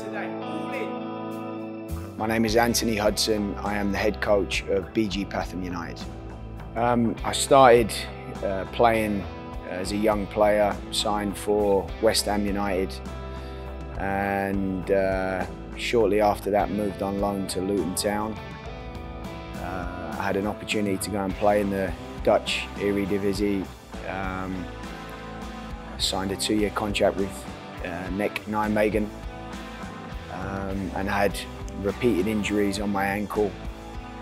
today. All in. My name is Anthony Hudson. I am the head coach of Pathum United. I started playing as a young player, signed for West Ham United, and shortly after that moved on loan to Luton Town. I had an opportunity to go and play in the Dutch Eredivisie. Signed a 2-year contract with Nijmegen, and I had repeated injuries on my ankle,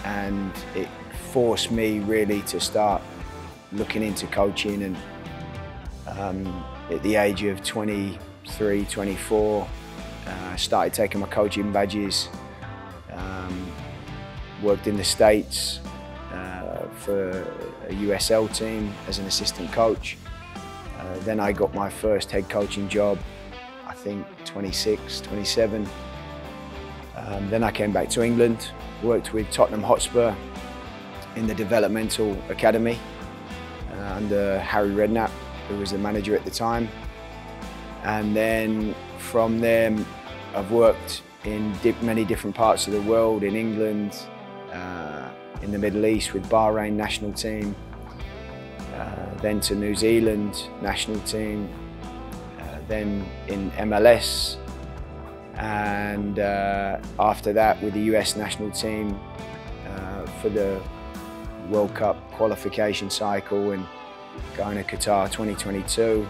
and it forced me really to start looking into coaching. And at the age of 23, 24, I started taking my coaching badges, worked in the States for a USL team as an assistant coach. Then I got my first head coaching job, I think 26, 27. Then I came back to England, worked with Tottenham Hotspur in the developmental academy under Harry Redknapp, who was the manager at the time. And then from there, I've worked in many different parts of the world, in England, in the Middle East with Bahrain national team, then to New Zealand national team, then in MLS, and after that with the US national team for the World Cup qualification cycle and going to Qatar 2022.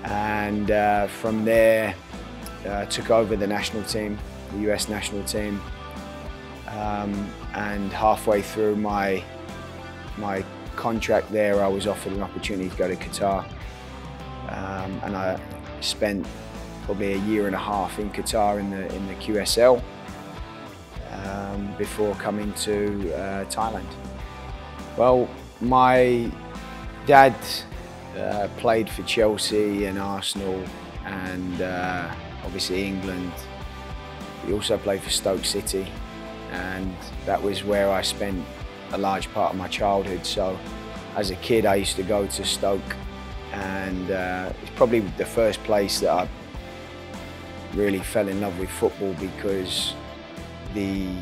And from there took over the national team, the US national team, and halfway through my contract there I was offered an opportunity to go to Qatar, and I spent probably a year and a half in Qatar in the QSL before coming to Thailand. Well, my dad played for Chelsea and Arsenal and obviously England. He also played for Stoke City, and that was where I spent a large part of my childhood. So as a kid I used to go to Stoke, and it's probably the first place that I really fell in love with football, because the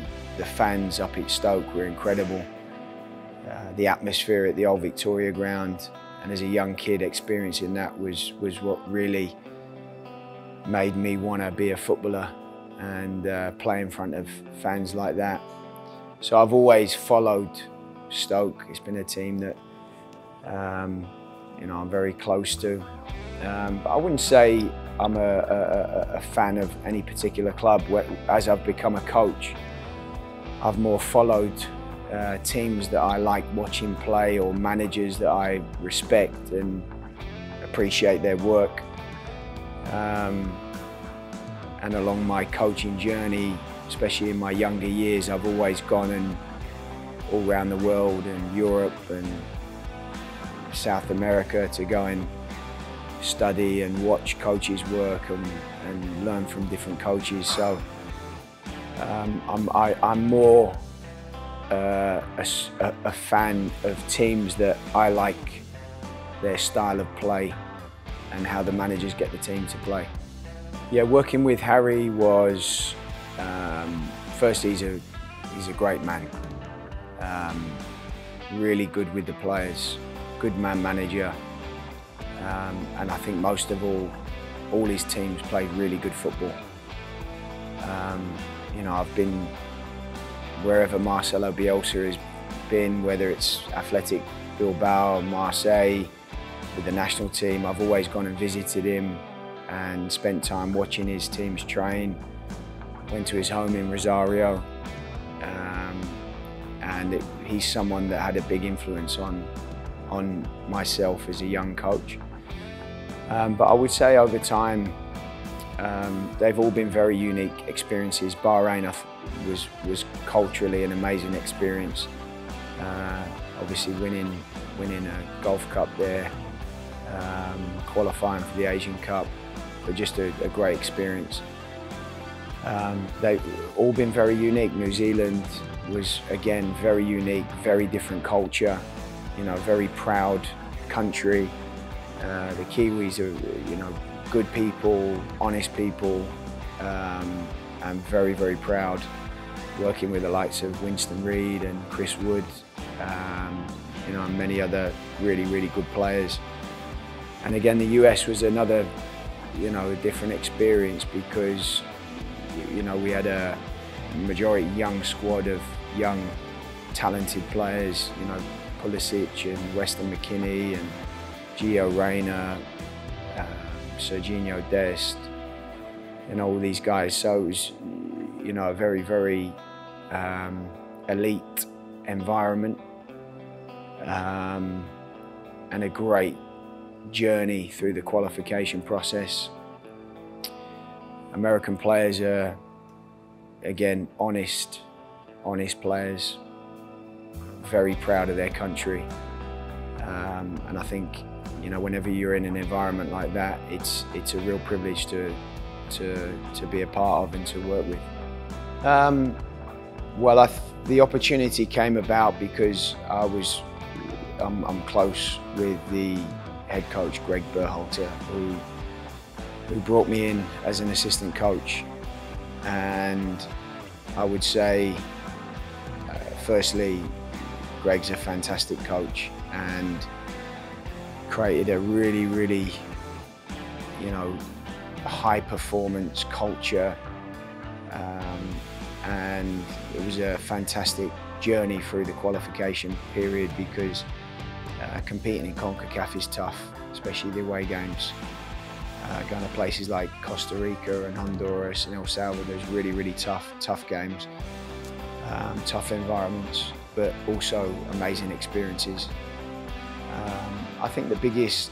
fans up at Stoke were incredible. The atmosphere at the old Victoria ground, and as a young kid experiencing that was what really made me want to be a footballer and play in front of fans like that. So I've always followed Stoke. It's been a team that you know, I'm very close to. But I wouldn't say I'm a fan of any particular club. As I've become a coach, I've more followed teams that I like watching play, or managers that I respect and appreciate their work. And along my coaching journey, especially in my younger years, I've always gone and all around the world and Europe and South America to go and study and watch coaches work and learn from different coaches. So I'm more a fan of teams that I like their style of play and how the managers get the team to play. Yeah, working with Harry was, first he's a great man, really good with the players, good man manager, and I think most of all his teams played really good football. You know, I've been wherever Marcelo Bielsa has been, whether it's Athletic Bilbao, Marseille, with the national team, I've always gone and visited him and spent time watching his teams train. Went to his home in Rosario, and he's someone that had a big influence on myself as a young coach. But I would say over time, they've all been very unique experiences. Bahrain was culturally an amazing experience. Obviously winning a Gulf Cup there, qualifying for the Asian Cup, but just a great experience. They've all been very unique. New Zealand was again very unique, very different culture, you know, very proud country. The Kiwis are, you know, good people, honest people, I'm very, very proud working with the likes of Winston Reid and Chris Wood, you know, and many other really, really good players. And again, the US was another, you know, a different experience because, you know, we had a majority young squad of young, talented players, you know, Pulisic and Weston McKennie and Gio Reyna, Serginho Dest, and all these guys. So it was, you know, a very, very elite environment and a great journey through the qualification process. American players are, again, honest players, very proud of their country. And I think, you know, whenever you're in an environment like that, it's a real privilege to be a part of and to work with. Well, the opportunity came about because I'm close with the head coach, Greg Berhalter, who brought me in as an assistant coach. And I would say, firstly, Greg's a fantastic coach and created a really, really, you know, high performance culture. And it was a fantastic journey through the qualification period because competing in CONCACAF is tough, especially the away games. Going to places like Costa Rica and Honduras and El Salvador is really, really tough games, tough environments, but also amazing experiences. I think the biggest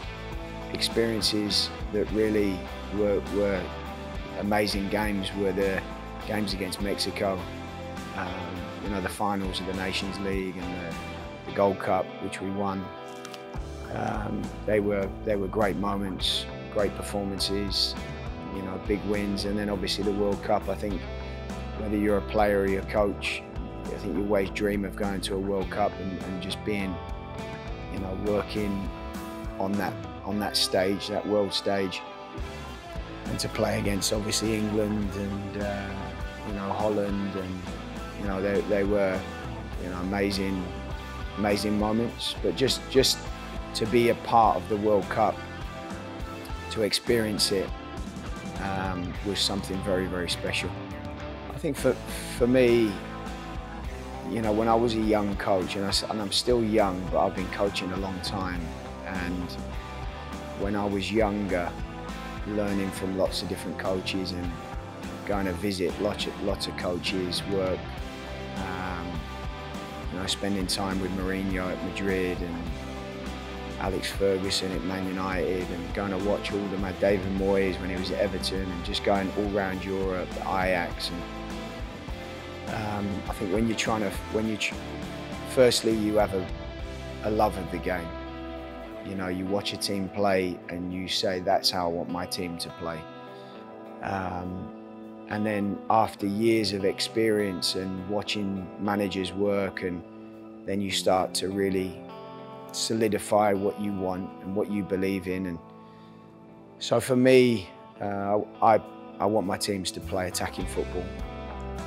experiences that really were amazing games were the games against Mexico, you know, the finals of the Nations League and the Gold Cup, which we won. They were great moments, great performances, you know, big wins, and then obviously the World Cup. I think whether you're a player or you're a coach, I think you always dream of going to a World Cup and just being, you know, working on that stage, that world stage, and to play against obviously England and you know, Holland, and you know, they were, you know, amazing moments. But just to be a part of the World Cup, to experience it, was something very, very special. I think for me, you know, when I was a young coach, and I'm still young, but I've been coaching a long time, and when I was younger, learning from lots of different coaches and going to visit lots of coaches, work, you know, spending time with Mourinho at Madrid and Alex Ferguson at Man United, and going to watch all the David Moyes when he was at Everton, and just going all around Europe, Ajax. And I think when firstly you have a love of the game. You know, you watch a team play and you say, that's how I want my team to play. And then after years of experience and watching managers work, and then you start to really solidify what you want and what you believe in. And so for me, I want my teams to play attacking football.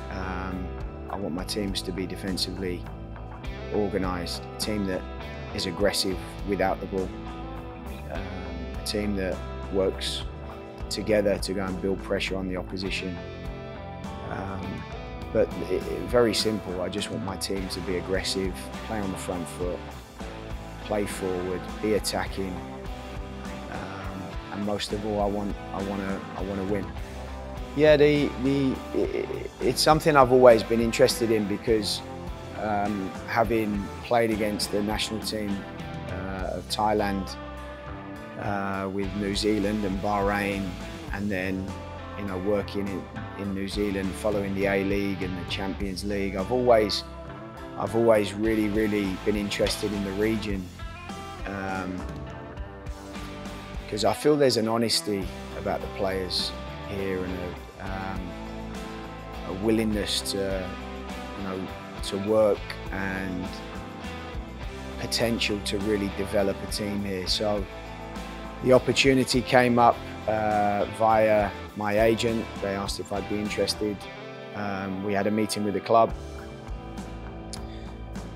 I want my teams to be defensively organised, a team that is aggressive without the ball, a team that works together to go and build pressure on the opposition. But very simple, I just want my team to be aggressive, play on the front foot, play forward, be attacking, and most of all, I want to win. Yeah, it's something I've always been interested in because having played against the national team of Thailand, with New Zealand and Bahrain, and then, you know, working in New Zealand, following the A-League and the Champions League, I've always really been interested in the region, because I feel there's an honesty about the players here, and a willingness to, you know, to work, and potential to really develop a team here. So the opportunity came up via my agent. They asked if I'd be interested. We had a meeting with the club.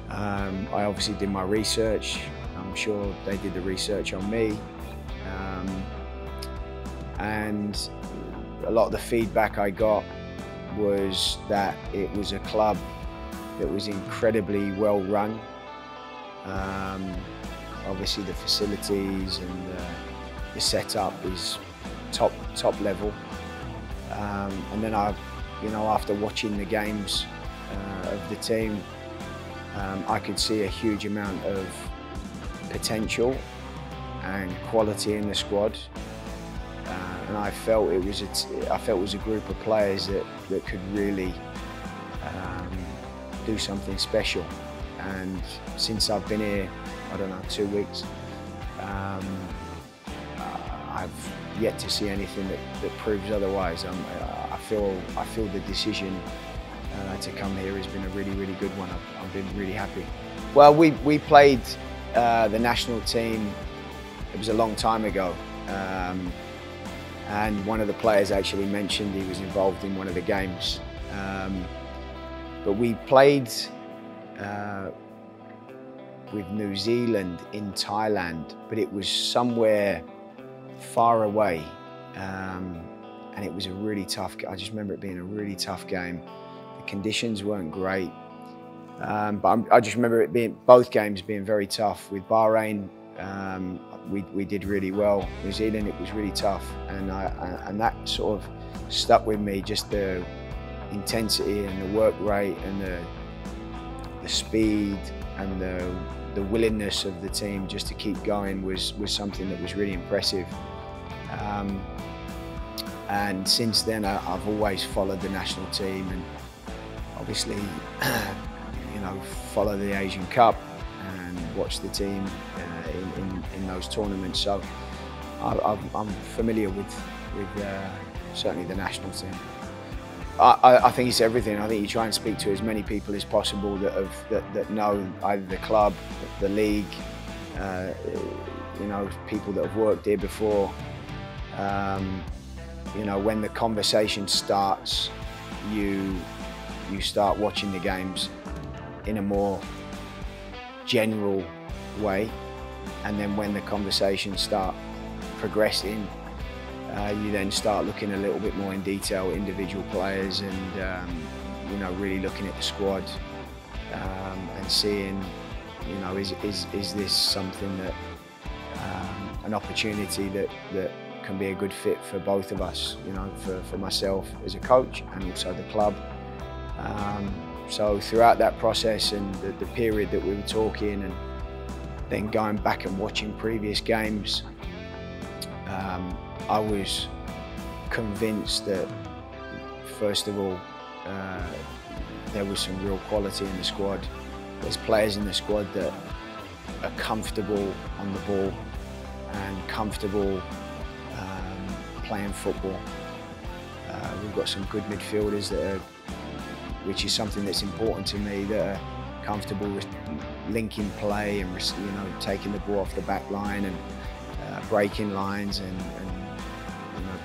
I obviously did my research. I'm sure they did the research on me. And a lot of the feedback I got was that it was a club that was incredibly well run. Obviously the facilities and the setup is top level. And then after watching the games of the team, I could see a huge amount of potential and quality in the squad. And I felt it was a group of players that could really do something special. And since I've been here, I don't know, 2 weeks, I've yet to see anything that proves otherwise. I feel the decision to come here has been a really good one. I've been really happy. Well, we played the national team. It was a long time ago. And one of the players actually mentioned he was involved in one of the games. But we played with New Zealand in Thailand, but it was somewhere far away. And it was a really tough, I just remember it being a really tough game. The conditions weren't great. But I just remember both games being very tough. With Bahrain, we did really well. New Zealand, it was really tough, and that sort of stuck with me. Just the intensity and the work rate and the speed and the willingness of the team just to keep going was something that was really impressive. And since then, I've always followed the national team and obviously, follow the Asian Cup and watch the team in those tournaments. So I'm familiar with certainly the national team. I think it's everything. I think you try and speak to as many people as possible that know either the club, the league, people that have worked here before. When the conversation starts, you start watching the games in a more general way, and then when the conversations start progressing, you then start looking a little bit more in detail at individual players and really looking at the squad and seeing is this something that an opportunity that can be a good fit for both of us, for myself as a coach and also the club. So throughout that process and the period that we were talking and then going back and watching previous games, I was convinced that, first of all, there was some real quality in the squad. There's players in the squad that are comfortable on the ball and comfortable playing football. We've got some good midfielders that are, which is something that's important to me, that are comfortable with linking play and taking the ball off the back line and breaking lines and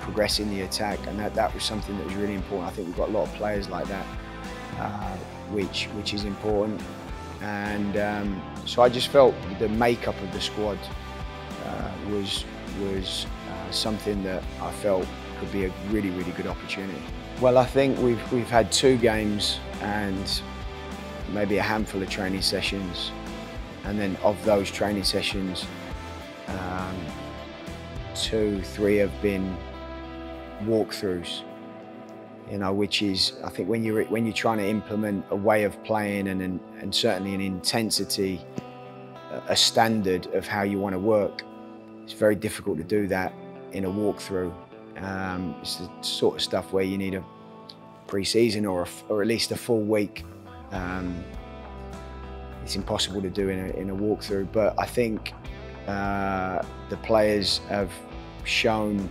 progressing the attack, and that was something that was really important. I think we've got a lot of players like that, which is important. And so I just felt the makeup of the squad was something that I felt could be a really good opportunity. Well, I think we've had 2 games and maybe a handful of training sessions, and then of those training sessions, 2, 3 have been walkthroughs. Which is, I think, when you're trying to implement a way of playing and certainly an intensity, a standard of how you want to work, it's very difficult to do that in a walkthrough. It's the sort of stuff where you need a pre-season or at least a full week. It's impossible to do in a walkthrough. But I think the players have shown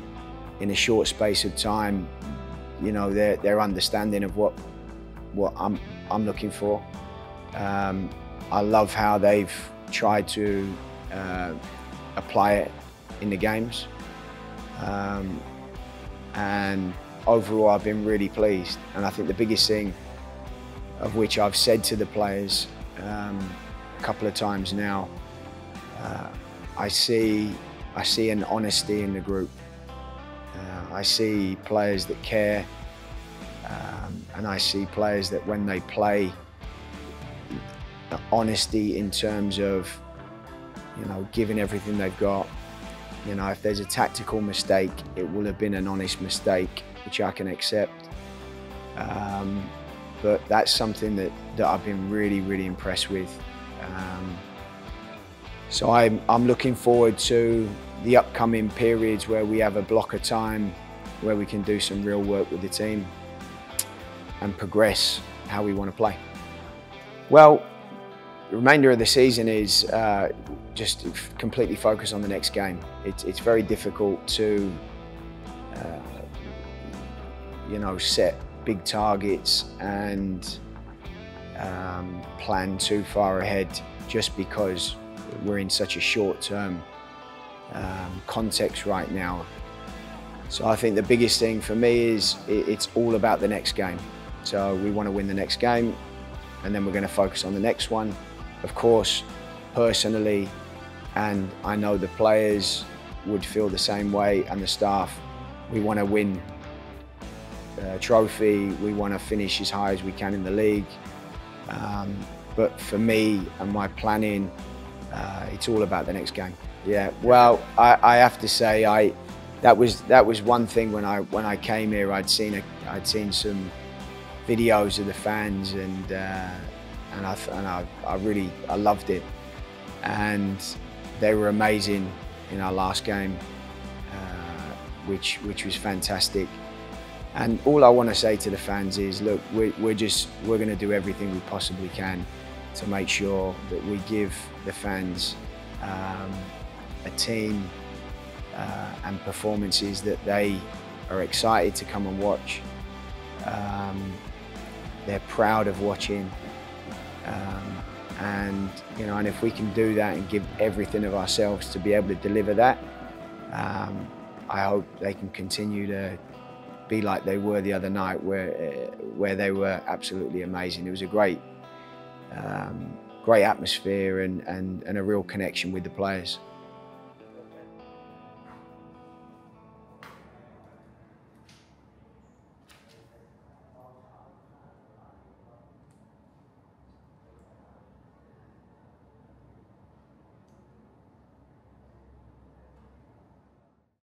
in a short space of time, their understanding of what I'm looking for. I love how they've tried to apply it in the games. and overall I've been really pleased. And I think the biggest thing of which I've said to the players a couple of times now, I see an honesty in the group. I see players that care, and I see players that when they play, the honesty in terms of, you know, giving everything they've got. You know, if there's a tactical mistake, it will have been an honest mistake, which I can accept. But that's something that I've been really impressed with. So I'm looking forward to the upcoming periods where we have a block of time where we can do some real work with the team and progress how we want to play. Well, the remainder of the season is just completely focus on the next game. It's very difficult to, you know, set big targets and plan too far ahead just because we're in such a short-term context right now. So I think the biggest thing for me is it's all about the next game. So we want to win the next game, and then we're going to focus on the next one. Of course, personally, and I know the players would feel the same way, and the staff, we want to win a trophy. We want to finish as high as we can in the league. But for me and my planning, it's all about the next game. Yeah, well, I have to say, that was one thing when I came here. I'd seen some videos of the fans, and I really loved it, and they were amazing in our last game, which was fantastic. And all I want to say to the fans is, look, we're going to do everything we possibly can to make sure that we give the fans a team and performances that they are excited to come and watch. They're proud of watching, and you know, and if we can do that and give everything of ourselves to be able to deliver that, I hope they can continue to be like they were the other night, where they were absolutely amazing. It was a great atmosphere and a real connection with the players.